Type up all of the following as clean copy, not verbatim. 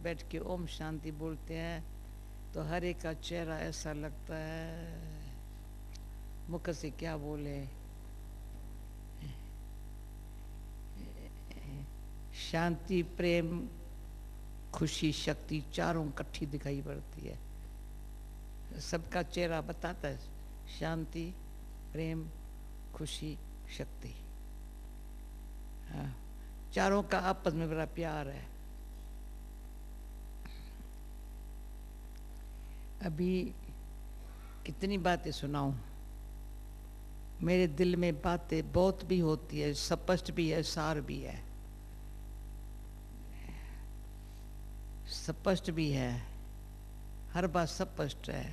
बैठ के ओम शांति बोलते हैं तो हर एक का चेहरा ऐसा लगता है मुख से क्या बोले, शांति प्रेम खुशी शक्ति चारों इकट्ठी दिखाई पड़ती है। सबका चेहरा बताता है शांति प्रेम खुशी शक्ति। हाँ, चारों का आपस में बड़ा प्यार है। अभी कितनी बातें सुनाऊं, मेरे दिल में बातें बहुत भी होती है, स्पष्ट भी है सार भी है। स्पष्ट भी है, हर बात स्पष्ट है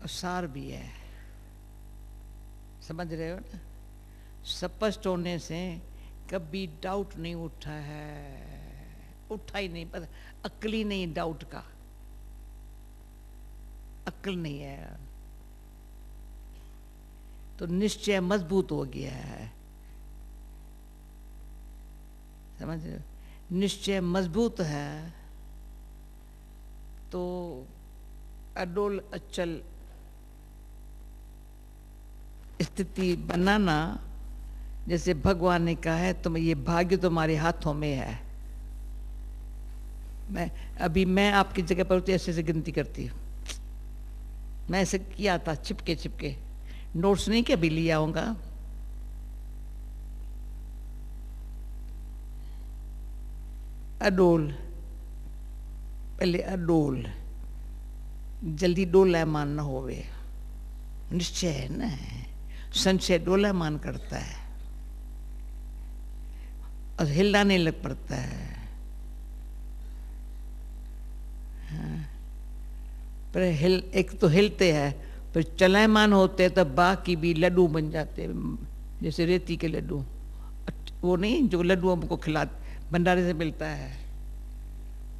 और सार भी है, समझ रहे हो ना। स्पष्ट होने से कभी डाउट नहीं उठा है, उठा ही नहीं, पता अक्ल ही नहीं डाउट का, अक्ल नहीं है तो निश्चय मजबूत हो गया है, समझ रहे हो। निश्चय मजबूत है तो अडोल अचल स्थिति बनाना, जैसे भगवान ने कहा है तुम ये भाग्य तुम्हारे हाथों में है। मैं आपकी जगह पर होती ऐसे गिनती करती हूँ। मैं ऐसे किया था छिपके छिपके, नोट्स नहीं के भी लिया होगा। अडोल, पहले अडोल, जल्दी डोलायमान न होवे, निश्चय है ना। संशय डोलायमान करता है और हिलाने लग पड़ता है। हाँ, पर एक तो हिलते हैं, पर चलायमान होते हैं तब बाकी भी लड्डू बन जाते हैं, जैसे रेती के लड्डू। वो नहीं जो लड्डू हमको भंडारे से मिलता है,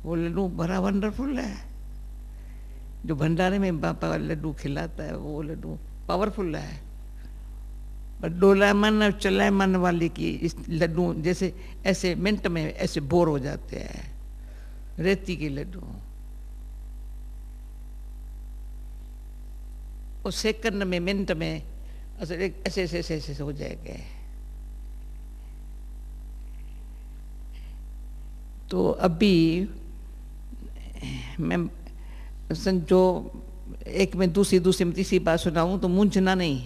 वो लड्डू बड़ा वंडरफुल है। जो भंडारे में बापा लड्डू खिलाता है वो लड्डू पावरफुल है। पर डोलायमान और चलायमान वाले की इस लड्डू जैसे ऐसे मिनट में ऐसे बोर हो जाते हैं, रेती के लड्डू। और सेकंड में मिनट में ऐसे ऐसे ऐसे ऐसे हो जाएंगे। तो अभी मैं जो एक में दूसरी में तीसरी बात सुनाऊं तो मूंझना नहीं।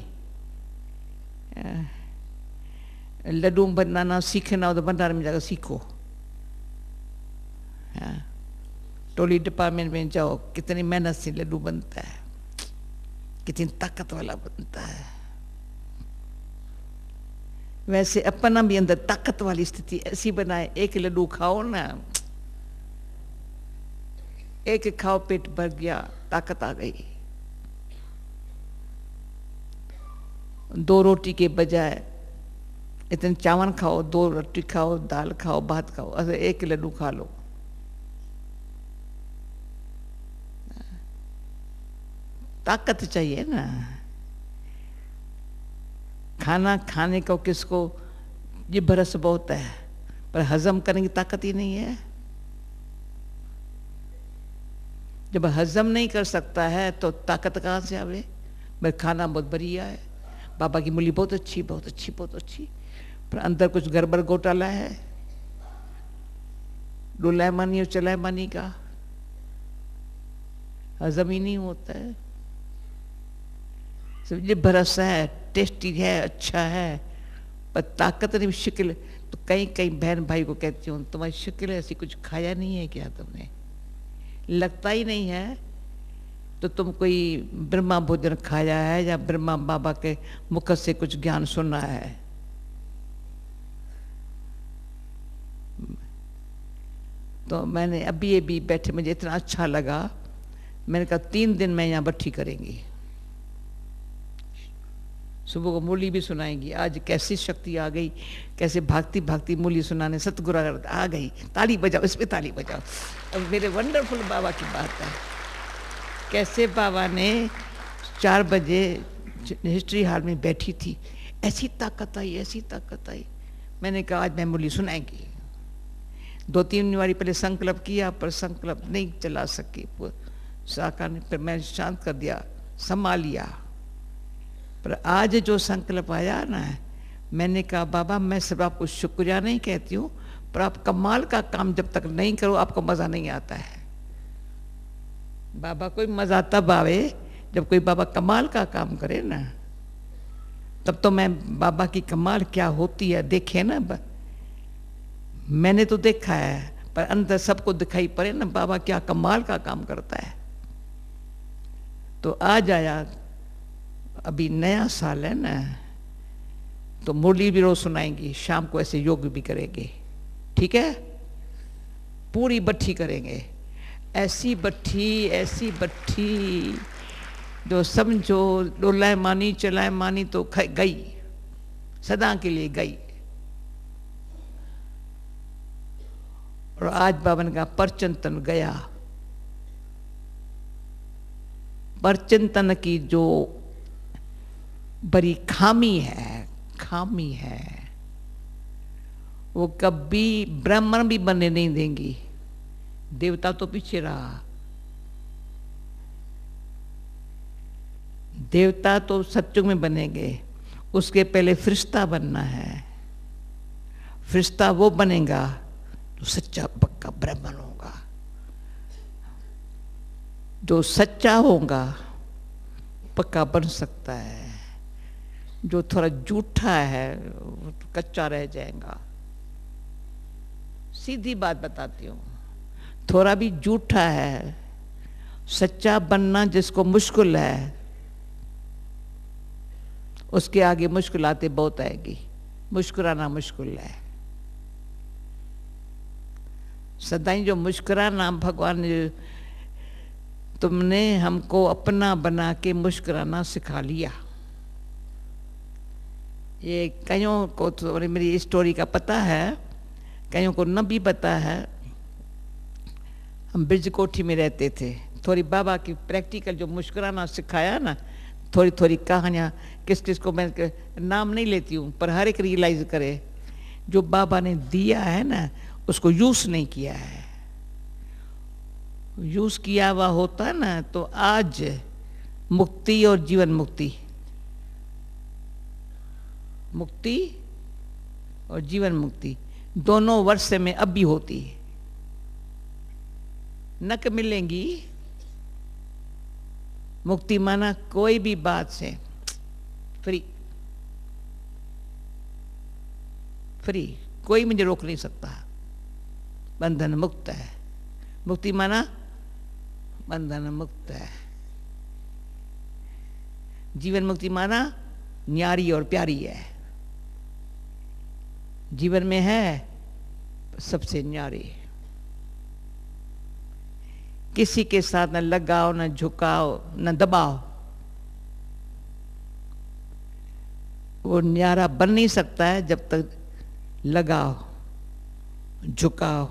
लड्डू बनाना सीखना हो तो भंडारे में जाकर सीखो। टोली डिपार्टमेंट में जाओ, कितनी मेहनत से लड्डू बनता है, कितनी ताकत वाला बनता है। वैसे अपना भी अंदर ताकत वाली स्थिति ऐसी बनाए, एक लड्डू खाओ ना, एक खाओ पेट भर गया, ताकत आ गई। 2 रोटी के बजाय इतने चावल खाओ, 2 रोटी खाओ, दाल खाओ, भात खाओ, अरे एक लड्डू खा लो। ताकत चाहिए ना। खाना खाने को किसको ये बरस बहुत है, पर हजम करने की ताकत ही नहीं है। जब हजम नहीं कर सकता है तो ताकत कहाँ से आवे। भाई खाना बहुत बढ़िया है, बाबा की मूली बहुत अच्छी बहुत अच्छी बहुत अच्छी, पर अंदर कुछ गड़बड़ घोटाला है, डोलायमानी और चलायमानी का हजम ही नहीं होता है। ये भरस है, टेस्टी है, अच्छा है, पर ताकत नहीं। शक्ल तो कई कई बहन भाई को कहती हूँ तुम्हारी शक्ल ऐसी कुछ खाया नहीं है क्या, तुमने लगता ही नहीं है तो तुम कोई ब्रह्मा भोजन खाया है या ब्रह्मा बाबा के मुख से कुछ ज्ञान सुना है। तो मैंने अभी ये भी बैठे, मुझे इतना अच्छा लगा, मैंने कहा 3 दिन मैं यहाँ बट्ठी करेंगी, सुबह को मूली भी सुनाएंगी। आज कैसी शक्ति आ गई, कैसे भागती भागती मूली सुनाने सतगुरु आ गई। ताली बजाओ, इस पे ताली बजाओ। अब मेरे वंडरफुल बाबा की बात है, कैसे बाबा ने 4 बजे हिस्ट्री हॉल में बैठी थी, ऐसी ताकत आई, ऐसी ताकत आई। मैंने कहा आज मैं मूली सुनाएंगी। 2-3 बारी पहले संकल्प किया पर संकल्प नहीं चला सके, साकार ने, फिर मैंने शांत कर दिया, संभाल लिया। पर आज जो संकल्प आया ना, मैंने कहा बाबा मैं सिर्फ आपको शुक्रिया नहीं कहती हूँ, पर आप कमाल का काम जब तक नहीं करो आपको मज़ा नहीं आता है। बाबा कोई मज़ा तब आवे जब कोई बाबा कमाल का काम करे ना, तब तो मैं बाबा की कमाल क्या होती है देखे ना। मैंने तो देखा है, पर अंदर सबको दिखाई पड़े ना बाबा क्या कमाल का काम करता है। तो आज आया, अभी नया साल है ना, तो मुरली भी रोज सुनाएंगी, शाम को ऐसे योग भी करेंगे, ठीक है? पूरी बट्ठी करेंगे, ऐसी बट्ठी जो समझो डोलाए मानी चलाए मानी तो गई, सदा के लिए गई। और आज बाबा ने कहा परचिंतन गया। परचिंतन की जो बड़ी खामी है वो कभी ब्राह्मण भी बनने नहीं देंगी। देवता तो पीछे रहा, देवता तो सत्युग में बनेंगे, उसके पहले फरिश्ता बनना है। फरिश्ता वो बनेगा जो सच्चा पक्का ब्राह्मण होगा। जो सच्चा होगा पक्का बन सकता है, जो थोड़ा झूठा है वो तो कच्चा रह जाएगा। सीधी बात बताती हूँ, थोड़ा भी झूठा है, सच्चा बनना जिसको मुश्किल है उसके आगे मुश्किलातें बहुत आएगी। मुस्कुराना मुश्किल है, सदाई जो मुस्कुराना, भगवान ने तुमने हमको अपना बना के मुस्कुराना सिखा लिया। ये कईयों को तो मेरी स्टोरी का पता है, कईयों को न भी पता है। हम ब्रिज कोठी में रहते थे, थोड़ी बाबा की प्रैक्टिकल जो मुस्कुराना सिखाया ना, थोड़ी थोड़ी कहानियाँ, किस किस को मैं नाम नहीं लेती हूँ, पर हर एक रियलाइज करे जो बाबा ने दिया है ना उसको यूज़ नहीं किया है। यूज़ किया हुआ होता ना तो आज मुक्ति और जीवन मुक्ति, मुक्ति और जीवन मुक्ति दोनों वर्ष में अब भी होती है। नक मिलेंगी, मुक्ति माना कोई भी बात से फ्री, फ्री, कोई मुझे रोक नहीं सकता, बंधन मुक्त है। मुक्ति माना बंधन मुक्त है। जीवन मुक्ति माना न्यारी और प्यारी है, जीवन में है सबसे न्यारी। किसी के साथ न लगाओ, न झुकाओ, न दबाओ, वो न्यारा बन नहीं सकता है जब तक लगाओ झुकाओ।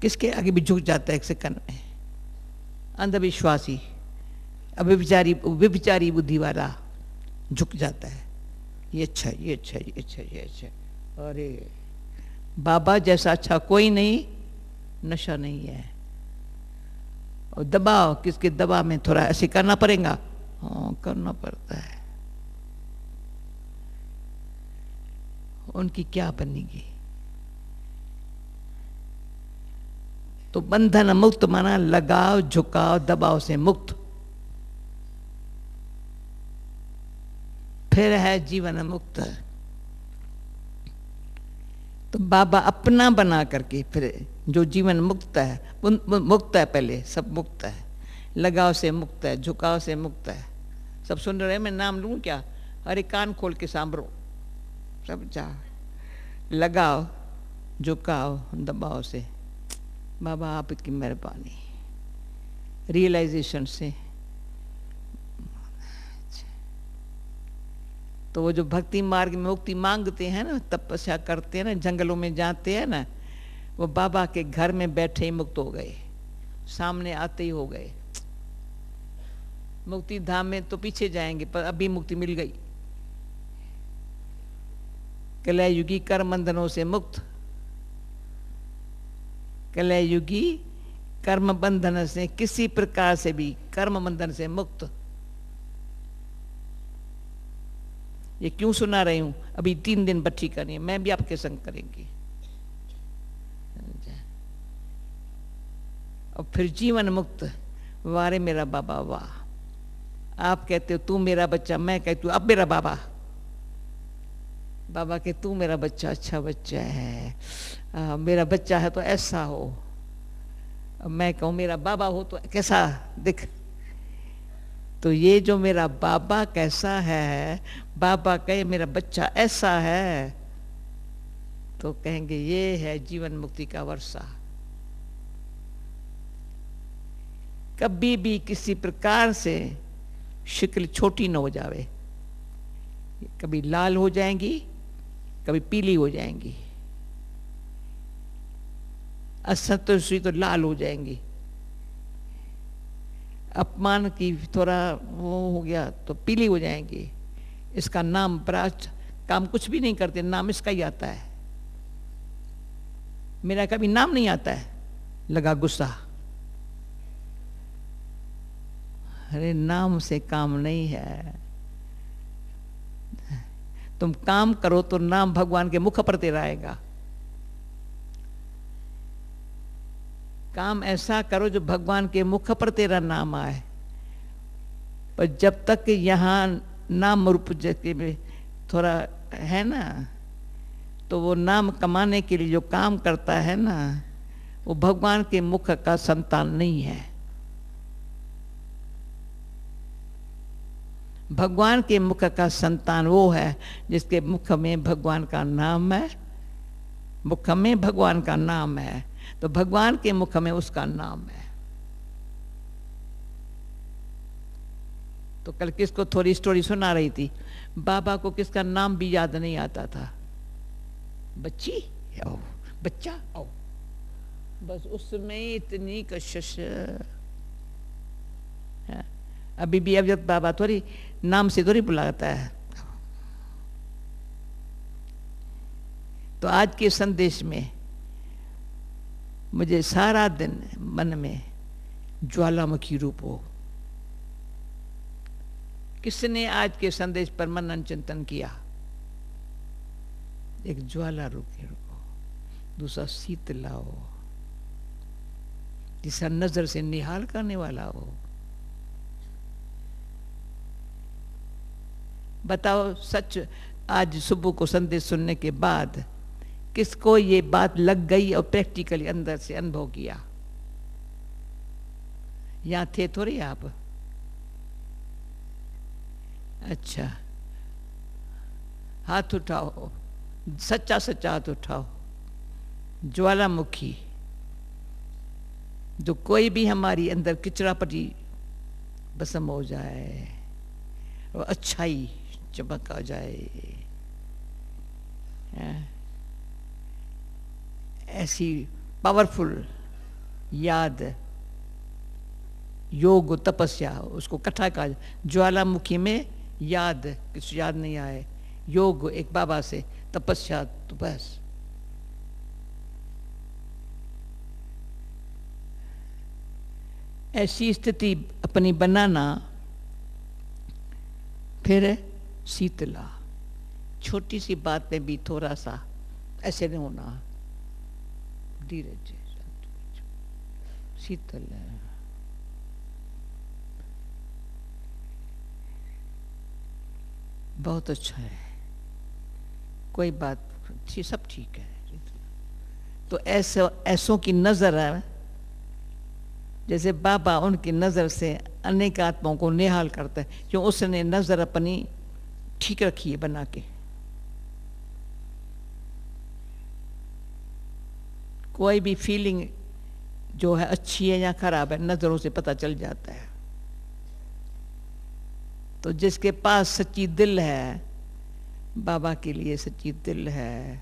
किसके आगे भी झुक जाता है एक सेकंड में, अंधविश्वासी, व्यभिचारी बुद्धि वाला झुक जाता है। ये अच्छा, ये अच्छा, ये अच्छा, ये अच्छा। अरे बाबा जैसा अच्छा कोई नहीं, नशा नहीं है। और दबाव, किसके दबाव में थोड़ा ऐसे करना पड़ेगा, हाँ करना पड़ता है। उनकी क्या बनेगी? तो बंधन मुक्त माना लगाव झुकाव दबाव से मुक्त। फिर है जीवन मुक्त। तो बाबा अपना बना करके फिर जो जीवन मुक्त है, मुक्त है, पहले सब मुक्त है, लगाव से मुक्त है, झुकाव से मुक्त है। सब सुन रहे हैं, मैं नाम लूँ क्या? अरे कान खोल के सांभरो सब। जा लगाव झुकाव दबाव से बाबा आपकी मेहरबानी, रियलाइजेशन से। तो वो जो भक्ति मार्ग में मुक्ति मांगते हैं ना, तपस्या करते हैं ना, जंगलों में जाते हैं ना, वो बाबा के घर में बैठे ही मुक्त हो गए, सामने आते ही हो गए। मुक्ति धाम में तो पीछे जाएंगे, पर अभी मुक्ति मिल गई। कलयुगी कर्म बंधनों से मुक्त, कलयुगी कर्म बंधन से किसी प्रकार से भी कर्म बंधन से मुक्त। ये क्यों सुना रही हूं? अभी 3 दिन बट्ठी करनी है, मैं भी आपके संग करेंगी। और फिर जीवन मुक्त। वारे मेरा बाबा वाह। आप कहते हो तू मेरा बच्चा, मैं कहती हूँ अब मेरा बाबा। बाबा के तू मेरा बच्चा अच्छा बच्चा है, मेरा बच्चा है तो ऐसा हो। मैं कहूँ मेरा बाबा हो तो कैसा दिख। तो ये जो मेरा बाबा कैसा है, बाबा कहे मेरा बच्चा ऐसा है, तो कहेंगे ये है जीवन मुक्ति का वर्षा। कभी भी किसी प्रकार से शक्ल छोटी न हो जावे। कभी लाल हो जाएंगी, कभी पीली हो जाएंगी, असंतुष्टि तो लाल हो जाएंगी, अपमान की थोड़ा वो हो गया तो पीली हो जाएंगी। इसका नाम पराज काम कुछ भी नहीं करते, नाम इसका ही आता है। मेरा कभी नाम नहीं आता है, लगा गुस्सा। अरे नाम से काम नहीं है। तुम काम करो तो नाम भगवान के मुख पर तेरा आएगा। काम ऐसा करो जो भगवान के मुख पर तेरा नाम आए। पर जब तक यहाँ नाम रूप में थोड़ा है ना, तो वो नाम कमाने के लिए जो काम करता है ना, वो भगवान के मुख का संतान नहीं है। भगवान के मुख का संतान वो है जिसके मुख में भगवान का नाम है, मुख में भगवान का नाम है, तो भगवान के मुख में उसका नाम है। तो कल किसको थोड़ी स्टोरी सुना रही थी, बाबा को किसका नाम भी याद नहीं आता था। बच्ची आओ, बच्चा आओ, बस उसमें इतनी कशिश। अभी भी अब जब बाबा थोड़ी नाम से थोड़ी बुलाता है। तो आज के संदेश में मुझे सारा दिन मन में ज्वालामुखी रूप हो। किसने आज के संदेश पर मनन चिंतन किया? एक ज्वाला रूप हो, दूसरा शीतला हो, तीसरा नजर से निहाल करने वाला हो। बताओ सच, आज सुबह को संदेश सुनने के बाद किसको ये बात लग गई और प्रैक्टिकली अंदर से अनुभव किया? यहां थे थोड़ी आप? अच्छा, हाथ उठाओ, सच्चा सच्चा हाथ उठाओ। ज्वालामुखी जो कोई भी हमारी अंदर किचड़ापटी भस्म हो जाए और अच्छाई चमक आ जाए, ऐसी पावरफुल याद, योग तपस्या, उसको कथा का ज्वालामुखी में याद, कुछ याद नहीं आए, योग एक बाबा से, तपस्या तो बस। ऐसी स्थिति अपनी बनाना। फिर शीतला, छोटी सी बात में भी थोड़ा सा ऐसे नहीं होना, धीरज, शीतल। बहुत अच्छा है, कोई बात सब ठीक है। तो ऐसों की नजर है, जैसे बाबा उनकी नजर से अनेक आत्माओं को निहाल करता है, क्यों? उसने नजर अपनी ठीक रखी है बना के। कोई भी फीलिंग जो है अच्छी है या खराब है, नजरों से पता चल जाता है। तो जिसके पास सच्ची दिल है, बाबा के लिए सच्ची दिल है,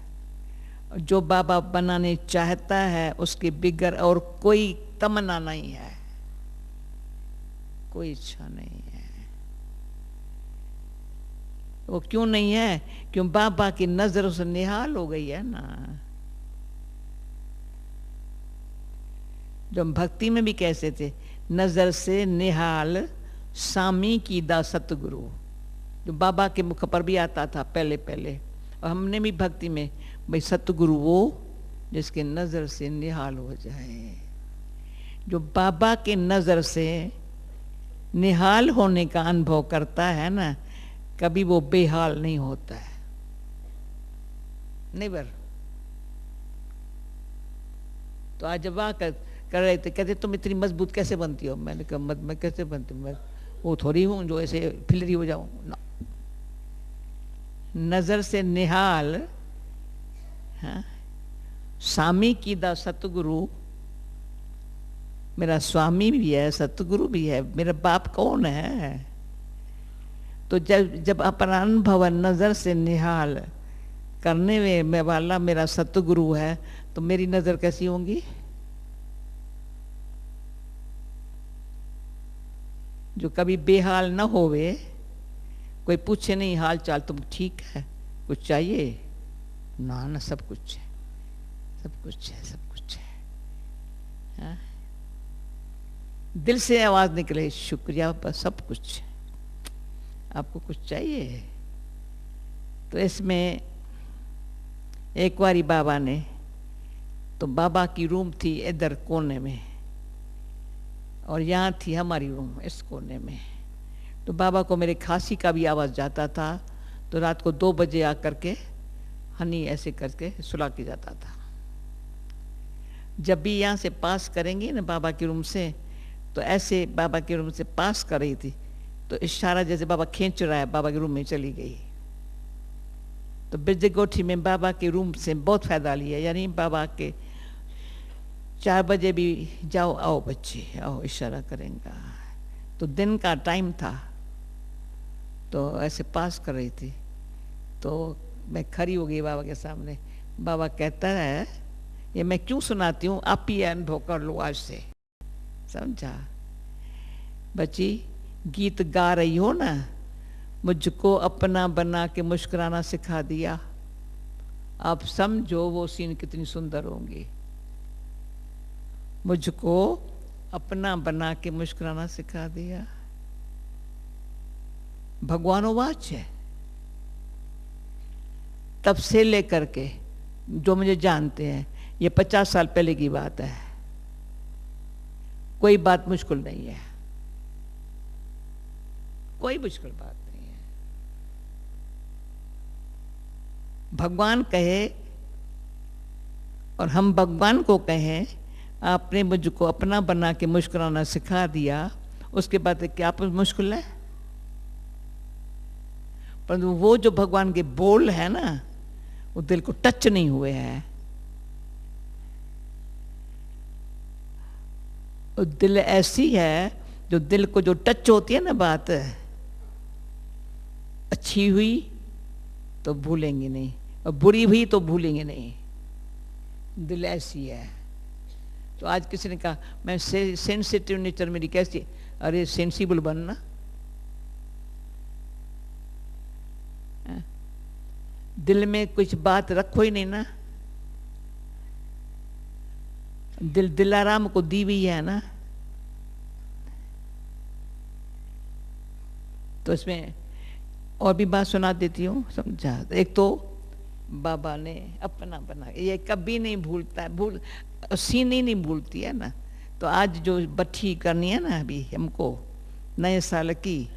जो बाबा बनाने चाहता है, उसके बिगर और कोई तमन्ना नहीं है, कोई इच्छा नहीं है। वो क्यों नहीं है? क्यों? बाबा की नजरों से निहाल हो गई है ना। जो हम भक्ति में भी कैसे थे, नजर से निहाल सामी की दा सतगुरु, जो बाबा के मुख पर भी आता था पहले पहले। और हमने भी भक्ति में, भाई सतगुरु वो जिसके नजर से निहाल हो जाए। जो बाबा के नजर से निहाल होने का अनुभव करता है ना, कभी वो बेहाल नहीं होता है। नेवर। तो आज जब वहाँ कर रहे थे, कहते तुम इतनी मजबूत कैसे बनती हो? मैंने कहा मैं कैसे बनती हूँ, मैं वो थोड़ी हूँ जो ऐसे फिलरी हो जाऊँ ना। नजर से निहाल, हाँ, स्वामी की दा सतगुरु, मेरा स्वामी भी है, सतगुरु भी है, मेरा बाप कौन है? तो जब अपना अनुभव नजर से निहाल करने में वाला मेरा सतगुरु है, तो मेरी नजर कैसी होंगी? जो कभी बेहाल न होवे, कोई पूछे नहीं हाल चाल, तुम ठीक है, कुछ चाहिए? ना ना, सब कुछ है, सब कुछ है, सब कुछ है। हाँ? दिल से आवाज निकले, शुक्रिया, बस सब कुछ है, आपको कुछ चाहिए? तो इसमें एक बारी बाबा ने, तो बाबा की रूम थी इधर कोने में, और यहाँ थी हमारी रूम इस कोने में। तो बाबा को मेरे खांसी का भी आवाज़ जाता था, तो रात को 2 बजे आकर के हनी ऐसे करके सुला के जाता था। जब भी यहाँ से पास करेंगी ना बाबा के रूम से, तो ऐसे बाबा के रूम से पास कर रही थी, तो इशारा जैसे बाबा खींच रहा है, बाबा के रूम में चली गई। तो बिरजगोठी में बाबा के रूम से बहुत फायदा लिया, यानी बाबा के 4 बजे भी जाओ, आओ बच्चे आओ, इशारा करेंगे। तो दिन का टाइम था, तो ऐसे पास कर रही थी, तो मैं खड़ी हो गई बाबा के सामने। बाबा कहता है, ये मैं क्यों सुनाती हूँ, आप ही अनुभव कर लो आज से, समझा? बच्ची गीत गा रही हो ना, मुझको अपना बना के मुस्कुराना सिखा दिया। आप समझो वो सीन कितनी सुंदर होंगी। मुझको अपना बना के मुस्कुराना सिखा दिया, भगवानोवाच है। तब से लेकर के जो मुझे जानते हैं, ये 50 साल पहले की बात है, कोई बात मुश्किल नहीं है, कोई मुश्किल बात नहीं है। भगवान कहे और हम भगवान को कहें, आपने मुझको अपना बना के मुस्कुराना सिखा दिया, उसके बाद क्या मुश्किल है? परंतु वो जो भगवान के बोल है ना, वो दिल को टच नहीं हुए हैं। और दिल ऐसी है जो दिल को जो टच होती है ना बात, अच्छी हुई तो भूलेंगे नहीं, और बुरी हुई तो भूलेंगे नहीं। दिल ऐसी है। तो आज किसी ने कहा मैं सेंसिटिव नेचर मेरी कैसी, अरे सेंसिबल बनना। दिल में कुछ बात रखो ही नहीं ना, दिलाराम को दी हुई है ना। तो इसमें और भी बात सुना देती हूँ, समझा? एक तो बाबा ने अपना बना, ये कभी नहीं भूलता है, सीन ही नहीं भूलती है ना। तो आज जो बट्ठी करनी है ना अभी हमको नए साल की,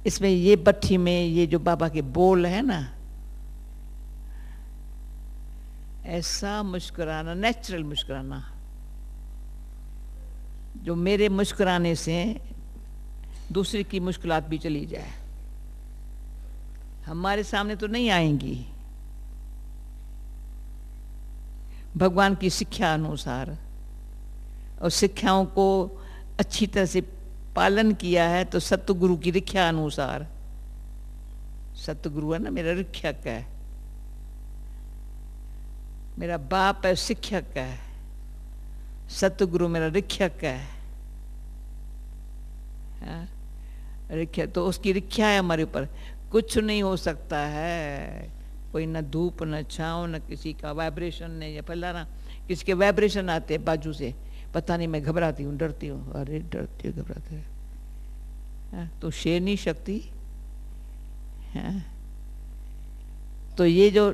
इसमें ये बट्ठी में ये जो बाबा के बोल है ना, ऐसा मुस्कुराना, नेचुरल मुस्कुराना, जो मेरे मुस्कुराने से दूसरे की मुश्किलात भी चली जाए। हमारे सामने तो नहीं आएंगी, भगवान की शिक्षा अनुसार, और शिक्षाओं को अच्छी तरह से पालन किया है तो सतगुरु की शिक्षा अनुसार। सतगुरु है ना मेरा शिक्षक है, मेरा बाप है शिक्षक है, सतगुरु मेरा शिक्षक है। रिक्शा तो उसकी रिक्शा है हमारे ऊपर, कुछ नहीं हो सकता है। कोई न धूप न छाँव न किसी का वाइब्रेशन नहीं, या फलाना किसी के वाइब्रेशन आते हैं बाजू से, पता नहीं मैं घबराती हूँ, डरती हूँ, अरे डरती हूँ, घबराते हैं, तो शेरनी शक्ति है। तो ये जो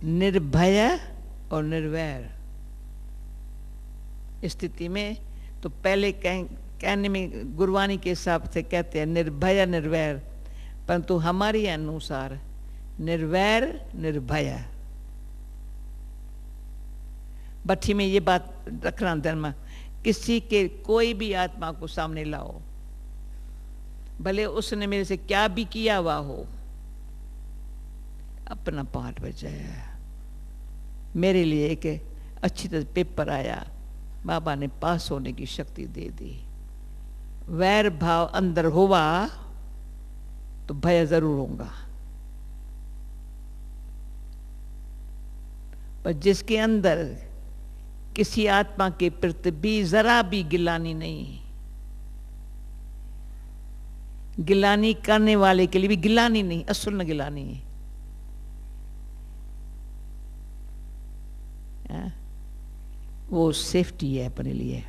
निर्भय और निर्वैर स्थिति में, तो पहले कहने में गुरबानी के हिसाब से कहते हैं निर्भय निर्वैर, परंतु हमारे अनुसार निर्वैर निर्भय। भट्ठी में ये बात रखना धर्म, किसी के कोई भी आत्मा को सामने लाओ, भले उसने मेरे से क्या भी किया हुआ हो, अपना पाठ बजाया, मेरे लिए एक अच्छी तरह पेपर आया, बाबा ने पास होने की शक्ति दे दी। वैर भाव अंदर हुआ तो भय जरूर होगा, पर जिसके अंदर किसी आत्मा के प्रति भी जरा भी गिलानी नहीं, गिलानी करने वाले के लिए भी गिलानी नहीं, असुर न गिलानी है, वो सेफ्टी है अपने लिए,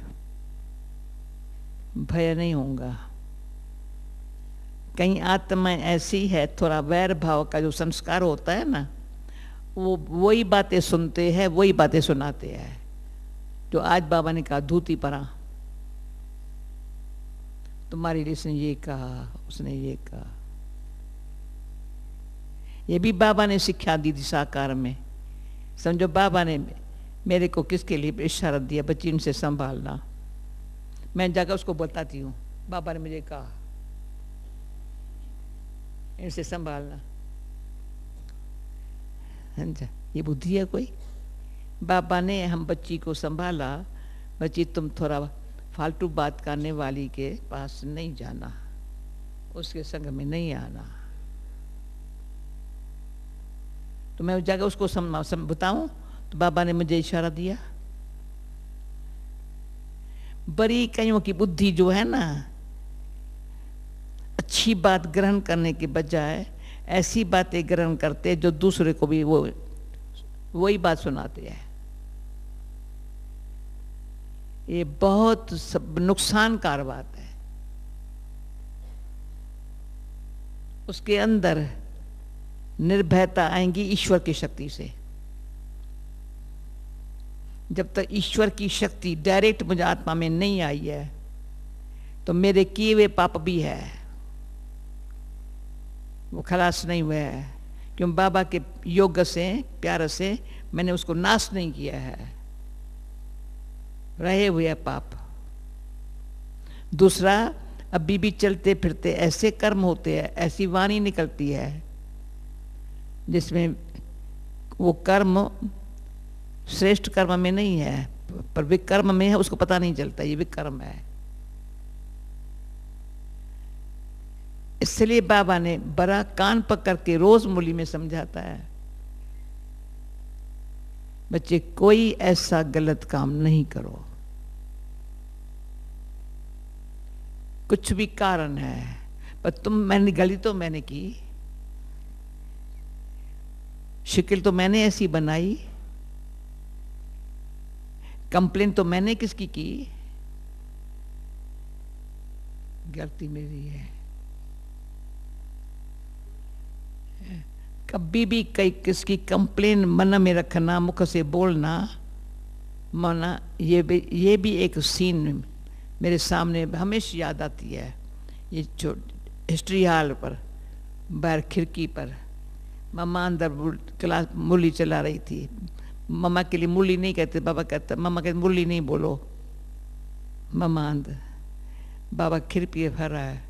भय नहीं होगा। कहीं आत्मा ऐसी है, थोड़ा वैर भाव का जो संस्कार होता है ना, वो वही बातें सुनते हैं, वही बातें सुनाते हैं। जो आज बाबा ने कहा धूती परा, तुम्हारे लिए उसने ये कहा, उसने ये कहा, ये भी बाबा ने शिक्षा दी थी साकार में। समझो बाबा ने मेरे को किसके लिए इशारा दिया, बच्ची इनसे संभालना, मैं जाकर उसको बताती हूँ बाबा ने मुझे कहा इनसे संभालना। ये बुद्धि है कोई? बाबा ने हम बच्ची को संभाला, बच्ची तुम थोड़ा फालतू बात करने वाली के पास नहीं जाना, उसके संग में नहीं आना। तो मैं जाकर उसको बताऊं, तो बाबा ने मुझे इशारा दिया। बड़ी कईयों की बुद्धि जो है ना, अच्छी बात ग्रहण करने के बजाय ऐसी बातें ग्रहण करते जो दूसरे को भी वही बात सुनाते हैं। ये बहुत नुकसानकार बात है। उसके अंदर निर्भयता आएंगी ईश्वर की शक्ति से। जब तक ईश्वर की शक्ति डायरेक्ट मुझे आत्मा में नहीं आई है, तो मेरे किए हुए पाप भी है, वो खलास नहीं हुआ है। क्यों? बाबा के योग से, प्यार से मैंने उसको नाश नहीं किया है, रहे हुए पाप। दूसरा, अभी भी चलते फिरते ऐसे कर्म होते हैं, ऐसी वाणी निकलती है जिसमें वो कर्म श्रेष्ठ कर्म में नहीं है, पर विकर्म में है, उसको पता नहीं चलता ये विकर्म है। इसलिए बाबा ने बड़ा कान पकड़ के रोज मुरली में समझाता है, बच्चे कोई ऐसा गलत काम नहीं करो। कुछ भी कारण है, पर मैंने गलती तो मैंने की, शिकिल तो मैंने ऐसी बनाई, कंप्लेन तो मैंने किसकी की, गलती मेरी है। कभी भी कई किसकी कंप्लेन मन में रखना, मुख से बोलना मना, ये भी एक सीन मेरे सामने हमेशा याद आती है। ये हिस्ट्री हॉल पर बाहर खिड़की पर मम्मा अंदर क्लास मुरली चला रही थी। मम्मा के लिए मुरली नहीं कहते, बाबा कहता, मम्मा कहते मुरली नहीं बोलो, मम्मा अंदर, बाबा खिड़की भर रहा है।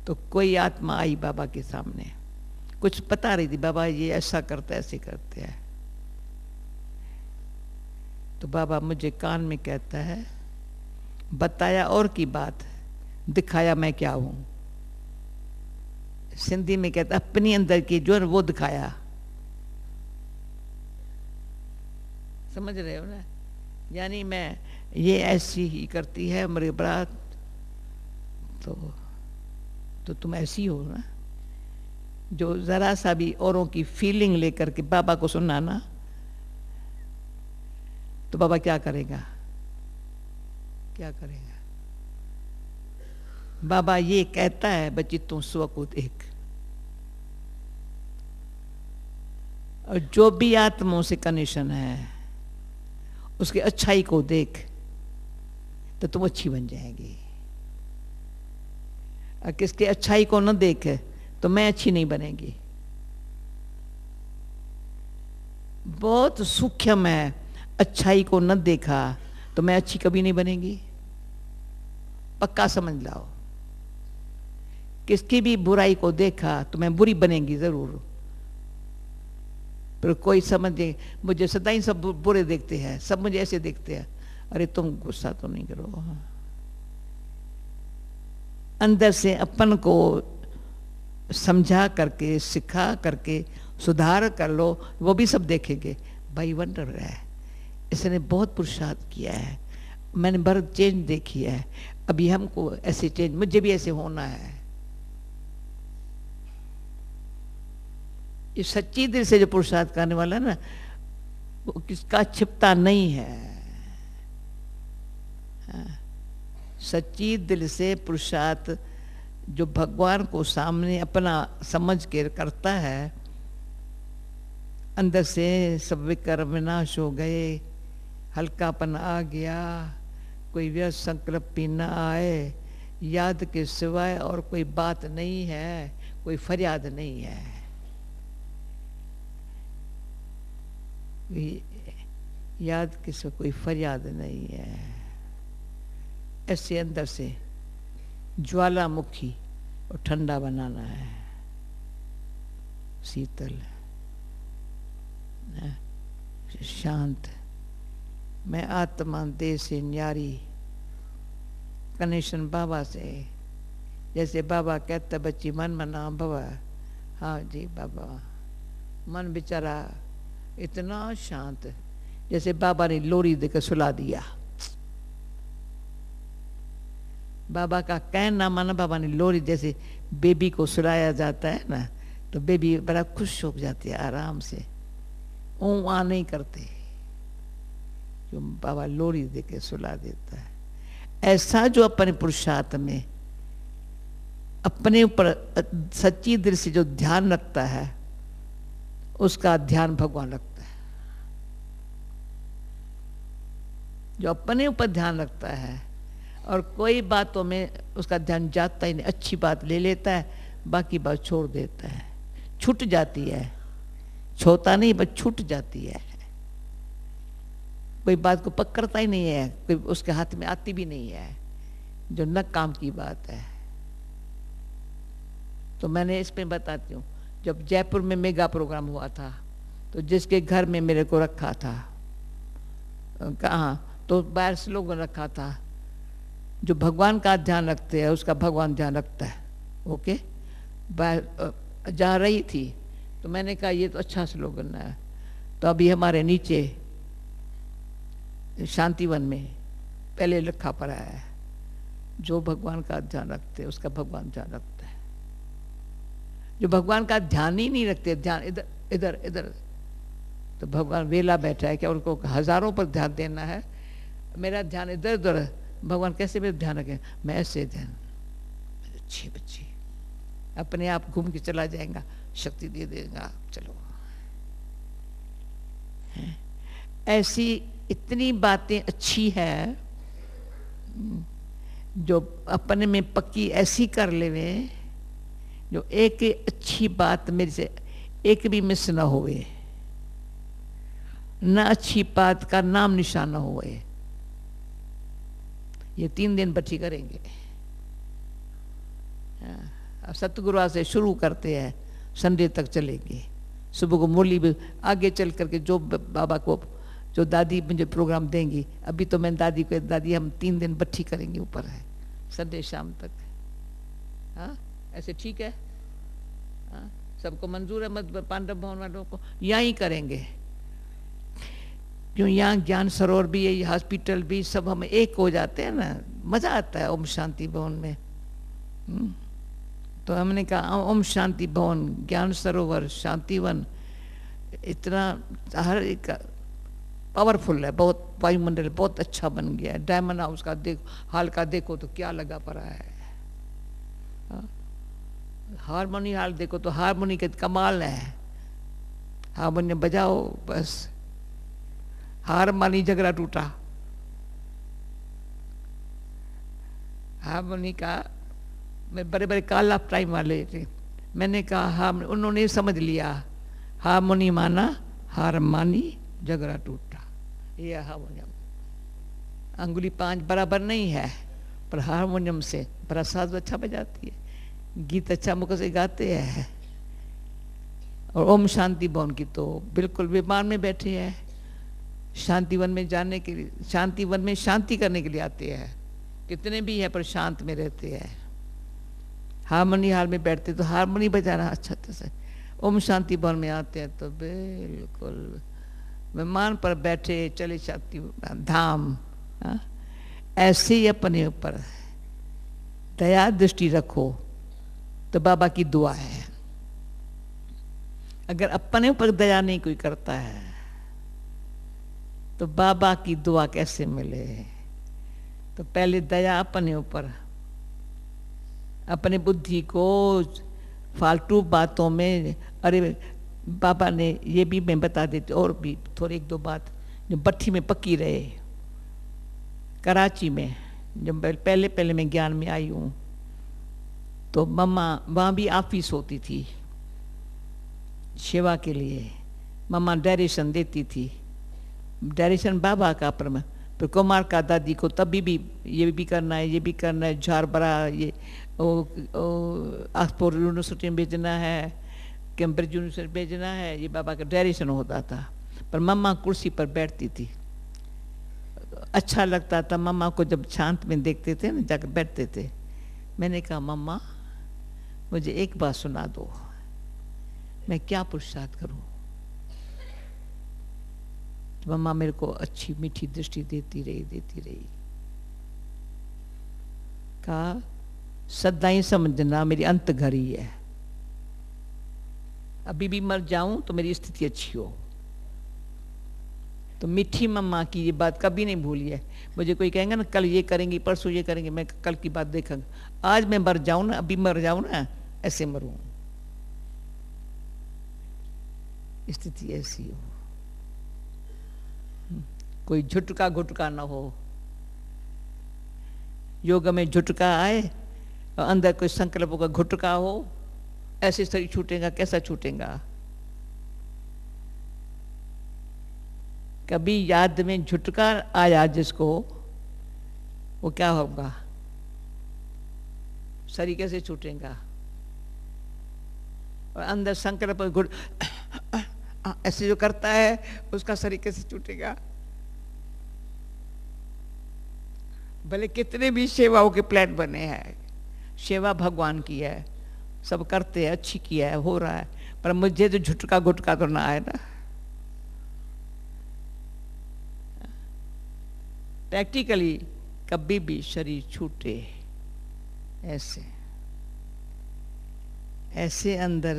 तो कोई आत्मा आई बाबा के सामने, कुछ बता रही थी, बाबा ये ऐसा करता है, ऐसे करते हैं। तो बाबा मुझे कान में कहता है, बताया और की बात, दिखाया मैं क्या हूं। सिंधी में कहता अपनी अंदर की जो है वो दिखाया। समझ रहे हो ना? यानी मैं ये ऐसी ही करती है मेरे बरात, तो तुम ऐसी हो ना, जो जरा सा भी औरों की फीलिंग लेकर के बाबा को सुनाना, तो बाबा क्या करेगा? क्या करेगा? बाबा ये कहता है बच्ची तुम स्व को देख, और जो भी आत्माओं से कनेक्शन है उसकी अच्छाई को देख तो तुम अच्छी बन जाएगी। और किसके अच्छाई को न देखे तो मैं अच्छी नहीं बनेगी। बहुत सूक्ष्म है, अच्छाई को न देखा तो मैं अच्छी कभी नहीं बनेगी, पक्का समझ लाओ। किसकी भी बुराई को देखा तो मैं बुरी बनेगी जरूर। पर कोई समझे मुझे सदाई सब बुरे देखते हैं, सब मुझे ऐसे देखते हैं, अरे तुम गुस्सा तो नहीं करो, अंदर से अपन को समझा करके सिखा करके सुधार कर लो, वो भी सब देखेंगे भाई वंडर है, इसने बहुत पुरुषार्थ किया है, मैंने बहुत चेंज देखी है, अभी हमको ऐसे चेंज, मुझे भी ऐसे होना है। ये सच्ची दिल से जो पुरुषार्थ करने वाला है ना, वो किसका छिपता नहीं है। सच्ची दिल से पुरुषार्थ जो भगवान को सामने अपना समझ के करता है, अंदर से सब विकार विनाश हो गए, हल्कापन आ गया, कोई व्यर्थ संकल्प भी न आए, याद के सिवाय और कोई बात नहीं है, कोई फरियाद नहीं है। याद के सिवा कोई फरियाद नहीं है। ऐसे अंदर से ज्वालामुखी और ठंडा बनाना है, शीतल शांत। मैं आत्मा देह से न्यारी, कनेक्शन बाबा से। जैसे बाबा कहता बच्ची मन मना भवा, हाँ जी बाबा, मन बेचारा इतना शांत, जैसे बाबा ने लोरी देकर सुला दिया। बाबा का कहना माना, बाबा ने लोरी, जैसे बेबी को सुलाया जाता है ना, तो बेबी बड़ा खुश हो जाती है आराम से, आ नहीं करते, जो बाबा लोरी देके सुला देता है। ऐसा जो अपने पुरुषार्थ में अपने ऊपर सच्ची दिल से जो ध्यान रखता है, उसका ध्यान भगवान रखता है। जो अपने ऊपर ध्यान रखता है और कोई बातों में उसका ध्यान जाता ही नहीं, अच्छी बात ले लेता है, बाकी बात छोड़ देता है, छूट जाती है, छोता नहीं बस छूट जाती है। कोई बात को पकड़ता ही नहीं है, कोई उसके हाथ में आती भी नहीं है, जो न काम की बात है। तो मैंने इसमें बताती हूँ, जब जयपुर में मेगा प्रोग्राम हुआ था, तो जिसके घर में मेरे को रखा था, कहाँ तो बाहर से लोगों ने रखा था, जो भगवान का ध्यान रखते हैं उसका भगवान ध्यान रखता है। ओके, जा रही थी तो मैंने कहा ये तो अच्छा स्लोगन है। तो अभी हमारे नीचे शांतिवन में पहले लिखा पड़ा है, जो भगवान का ध्यान रखते हैं उसका भगवान ध्यान रखता है। जो भगवान का ध्यान ही नहीं रखते, ध्यान इधर इधर इधर, तो भगवान वेला बैठा है क्या उनको हजारों पर ध्यान देना है? मेरा ध्यान इधर उधर, भगवान कैसे मेरा ध्यान रखें? मैं ऐसे ध्यान, अच्छी बच्ची, अपने आप घूम के चला जाएगा, शक्ति दे देगा, चलो। ऐसी इतनी बातें अच्छी है, जो अपने में पक्की ऐसी कर लेवे, जो एक अच्छी बात मेरे से एक भी मिस ना होए, न अच्छी बात का नाम निशान न होए। ये 3 दिन बच्ची करेंगे। अब सतगुरु से शुरू करते हैं, संडे तक चलेंगे। सुबह को मुरली भी आगे चल करके जो बाबा को, जो दादी मुझे प्रोग्राम देंगी, अभी तो मैं दादी को, दादी हम 3 दिन बच्ची करेंगे, ऊपर है संडे शाम तक। हाँ ऐसे ठीक है? हाँ सबको मंजूर है? मत पांडव भवन वालों को यहाँ ही करेंगे, क्यों यहाँ ज्ञान सरोवर भी है, हॉस्पिटल भी, सब हम एक हो जाते हैं ना, मजा आता है ओम शांति भवन में। तो हमने कहा ओम शांति भवन, ज्ञान सरोवर, शांतिवन, इतना हर एक पावरफुल है, बहुत वायुमंडल बहुत अच्छा बन गया है। डायमंड हाउस का हाल का देखो तो क्या लगा पड़ा है। हारमोनी हाल देखो तो हारमोनी के कमाल है, हारमोनियम बजाओ बस, हार मानी झगड़ा टूटा। हारमोनी का मैं बड़े बड़े काल ऑफ टाइम वाले थे, मैंने कहा हाँ, उन्होंने समझ लिया हारमोनी माना हार मानी झगड़ा टूटा। ये हारमोनियम अंगुली 5 बराबर नहीं है, पर हारमोनियम से बड़ा साज अच्छा बजाती है, गीत अच्छा मुख से गाते हैं। और ओम शांति भवन की तो बिल्कुल विमान में बैठे हैं, शांतिवन में जाने के लिए, शांतिवन में शांति करने के लिए आते हैं, कितने भी है पर शांत में रहते हैं। हारमोनी हाल में बैठते तो हारमोनी बजाना अच्छा से, ओम शांति भवन में आते हैं तो बिल्कुल विमान पर बैठे चले शांति धाम। ऐसे ही अपने ऊपर दया दृष्टि रखो तो बाबा की दुआ है। अगर अपने ऊपर दया नहीं कोई करता है तो बाबा की दुआ कैसे मिले। तो पहले दया अपने ऊपर, अपने बुद्धि को फालतू बातों में, अरे बाबा ने ये भी मैं बता देती और भी थोड़ी 1-2 बात जो भट्ठी में पकी रहे कराची में, जब पहले पहले मैं ज्ञान में आई हूँ तो मम्मा वहाँ भी ऑफिस होती थी सेवा के लिए, मम्मा डायरेक्शन देती थी, डायरेक्शन बाबा का पर कुमार का दादी को तभी भी ये भी करना है, ये भी करना है, झार बड़ा ये ऑक्सफोर्ड यूनिवर्सिटी में भेजना है, कैम्ब्रिज यूनिवर्सिटी भेजना है, ये बाबा का डायरेक्शन होता था। पर मम्मा कुर्सी पर बैठती थी, अच्छा लगता था मम्मा को जब शांत में देखते थे ना, जाकर बैठते थे। मैंने कहा मम्मा मुझे एक बात सुना दो, मैं क्या पुरुषार्थ करूं। तो मम्मा मेरे को अच्छी मीठी दृष्टि देती रही। कहा सदा ही समझना मेरी अंत घड़ी है, अभी भी मर जाऊं तो मेरी स्थिति अच्छी हो। तो मीठी मम्मा की ये बात कभी नहीं भूली है। मुझे कोई कहेंगे ना कल ये करेंगी परसों ये करेंगे, मैं कल की बात देखूंगा, आज मैं मर जाऊं ना, अभी मर जाऊं ना, ऐसे मरूं, स्थिति ऐसी हो, कोई झुटका घुटका ना हो। योग में झुटका आए और अंदर कोई संकल्पों का घुटका हो, ऐसे शरीर छूटेगा, कैसा छूटेगा। कभी याद में झुटका आया जिसको, वो क्या होगा, शरीर कैसे छूटेगा। और अंदर संकल्प घुट ऐसे जो करता है उसका शरीर कैसे छूटेगा। भले कितने भी सेवाओं के प्लान बने हैं, सेवा भगवान की है, सब करते हैं, अच्छी किया है, हो रहा है, पर मुझे तो झुटका घुटका तो ना आए ना। प्रैक्टिकली कभी भी शरीर छूटे ऐसे ऐसे अंदर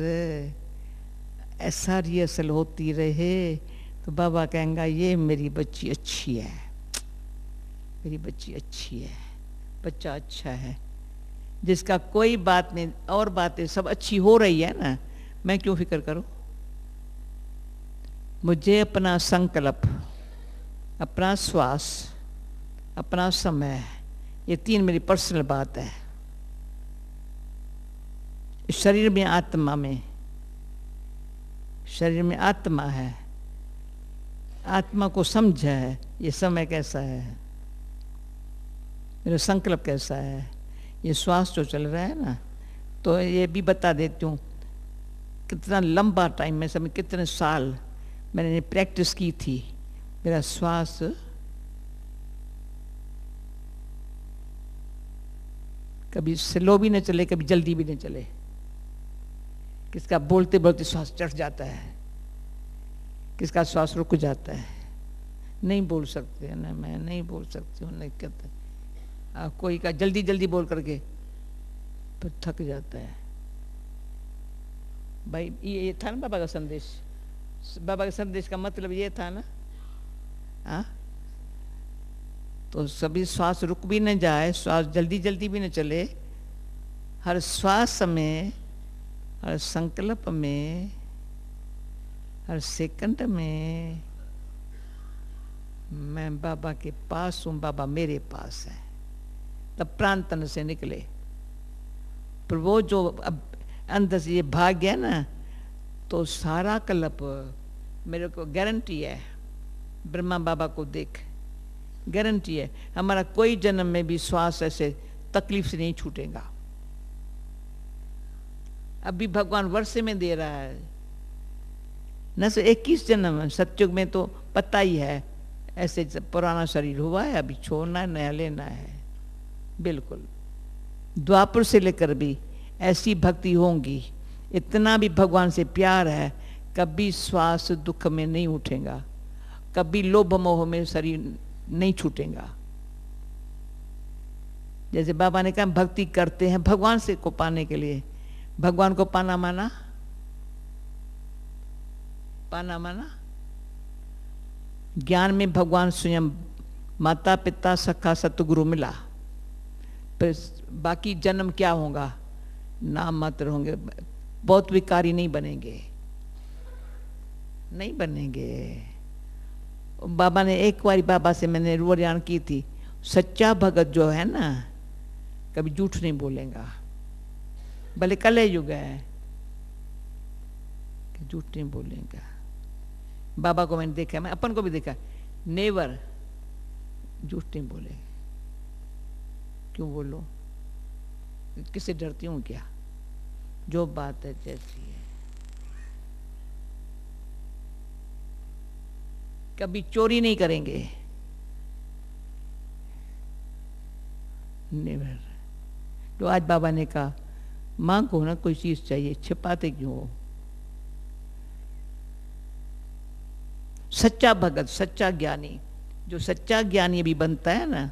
ऐसा रिहर्सल होती रहे तो बाबा कहेंगा ये मेरी बच्ची अच्छी है, मेरी बच्ची अच्छी है, बच्चा अच्छा है, जिसका कोई बात नहीं, और बातें सब अच्छी हो रही है ना, मैं क्यों फिक्र करूं। मुझे अपना संकल्प, अपना श्वास, अपना समय, ये 3 मेरी पर्सनल बात है। शरीर में आत्मा में, शरीर में आत्मा है, आत्मा को समझ है ये समय कैसा है, मेरा संकल्प कैसा है, ये श्वास जो चल रहा है ना, तो ये भी बता देती हूँ कितना लंबा टाइम में, समय कितने साल मैंने प्रैक्टिस की थी। मेरा श्वास कभी स्लो भी न चले, कभी जल्दी भी न चले, किसका बोलते बोलते श्वास चढ़ जाता है, किसका श्वास रुक जाता है, नहीं बोल सकते ना, मैं नहीं बोल सकती हूँ, नहीं कहते। कोई का जल्दी जल्दी बोल करके फिर थक जाता है। भाई ये था ना बाबा का संदेश, बाबा के संदेश का मतलब ये था ना, हाँ, तो सभी श्वास रुक भी न जाए, श्वास जल्दी जल्दी भी न चले, हर श्वास में, हर संकल्प में, हर सेकंड में मैं बाबा के पास हूँ, बाबा मेरे पास है, तब प्राण तन से निकले। पर वो जो अब अंदर से ये भाग गया ना, तो सारा कल्प मेरे को गारंटी है, ब्रह्मा बाबा को देख गारंटी है, हमारा कोई जन्म में भी श्वास ऐसे तकलीफ से नहीं छूटेगा। अभी भगवान वर्षे में दे रहा है न, से 21 जन्म। सतयुग में तो पता ही है, ऐसे पुराना शरीर हुआ है, अभी छोड़ना है, नया लेना है। बिल्कुल द्वापर से लेकर भी ऐसी भक्ति होंगी, इतना भी भगवान से प्यार है, कभी श्वास दुख में नहीं उठेगा, कभी लोभ मोह में शरीर नहीं छूटेगा। जैसे बाबा ने कहा भक्ति करते हैं भगवान से को पाने के लिए, भगवान को पाना माना, पाना माना ज्ञान में भगवान स्वयं, माता पिता सखा सतगुरु मिला। फिर बाकी जन्म क्या होगा, नाम मात्र होंगे, बहुत विकारी नहीं बनेंगे, नहीं बनेंगे। बाबा ने एक बार बाबा से मैंने रुआन की थी, सच्चा भगत जो है ना कभी झूठ नहीं बोलेगा, भले कल युग है कि झूठ नहीं बोलेगा। बाबा को मैंने देखा, मैं अपन को भी देखा, नेवर झूठ नहीं बोलेगा। क्यों बोलो, किससे डरती हूँ क्या, जो बात है जैसी है। कभी चोरी नहीं करेंगे, नेवर। तो आज बाबा ने कहा मांगो ना कोई चीज चाहिए, छिपाते क्यों हो। सच्चा भगत, सच्चा ज्ञानी, जो सच्चा ज्ञानी भी बनता है ना,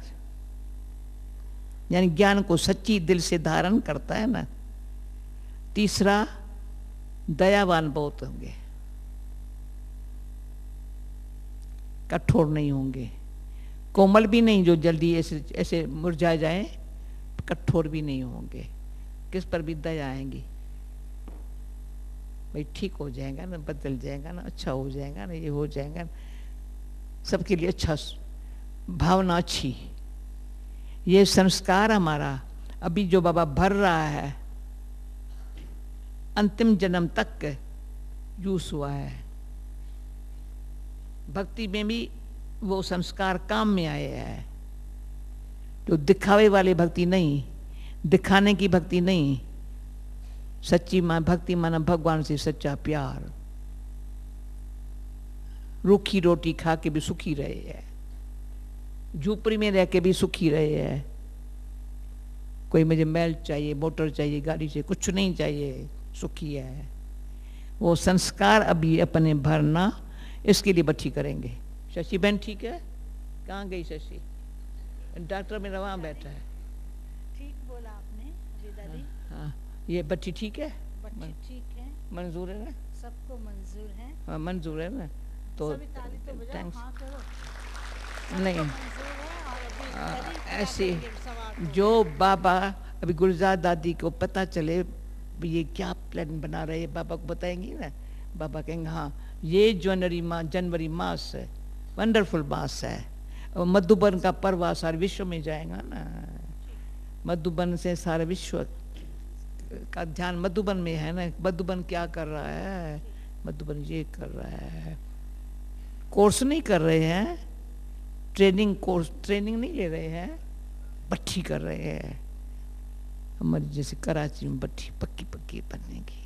यानी ज्ञान को सच्ची दिल से धारण करता है ना। तीसरा, दयावान बहुत होंगे, कठोर नहीं होंगे, कोमल भी नहीं जो जल्दी ऐसे ऐसे मुरझा जाए, कठोर भी नहीं होंगे, किस पर भी दया आएंगी, भाई ठीक हो जाएगा ना, बदल जाएगा ना, अच्छा हो जाएगा ना, ये हो जाएगा ना, सबके लिए अच्छा, भावना अच्छी। ये संस्कार हमारा अभी जो बाबा भर रहा है, अंतिम जन्म तक यूज हुआ है। भक्ति में भी वो संस्कार काम में आए हैं, जो दिखावे वाली भक्ति नहीं, दिखाने की भक्ति नहीं। सच्ची भक्ति माना भगवान से सच्चा प्यार। रूखी रोटी खा के भी सुखी रहे हैं, झूपड़ी में रह के भी सुखी रहे हैं। कोई मुझे महल चाहिए, मोटर चाहिए, गाड़ी चाहिए, कुछ नहीं चाहिए, सुखी है। वो संस्कार अभी अपने भरना, इसके लिए बच्ची करेंगे। शशि बहन ठीक है, कहाँ गई शशि? डॉक्टर मेरा वहाँ बैठा है। ठीक बोला आपने रीदा दी। हाँ, ये बच्ची ठीक है, बच्ची ठीक है, मंजूर है ना? सबको मंजूर है। हाँ मंजूर है ना, तो सभी ताली तो बजाओ, थैंक्स। हाँ करो। नहीं मंजूर है और अभी करीब ऐसे सवाल जो बाबा अभी गुलजार दादी को पता चले ये क्या प्लान बना रहे हैं, बाबा को बताएंगी ना, बाबा कहेंगे हाँ ये जनवरी मास है, वंडरफुल मास है, और मधुबन का पर्व सारे विश्व में जाएगा ना। मधुबन से सारे विश्व का ध्यान मधुबन में है ना। मधुबन क्या कर रहा है, मधुबन ये कर रहा है, कोर्स नहीं कर रहे हैं, ट्रेनिंग नहीं ले रहे हैं, भट्ठी कर रहे हैं। हमारी जैसे कराची में भट्ठी पक्की पक्की बनेगी।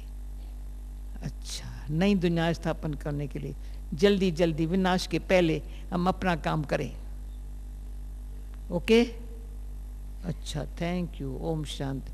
अच्छा, नई दुनिया स्थापन करने के लिए जल्दी जल्दी विनाश के पहले हम अपना काम करें। ओके, अच्छा, थैंक यू। ओम शांति।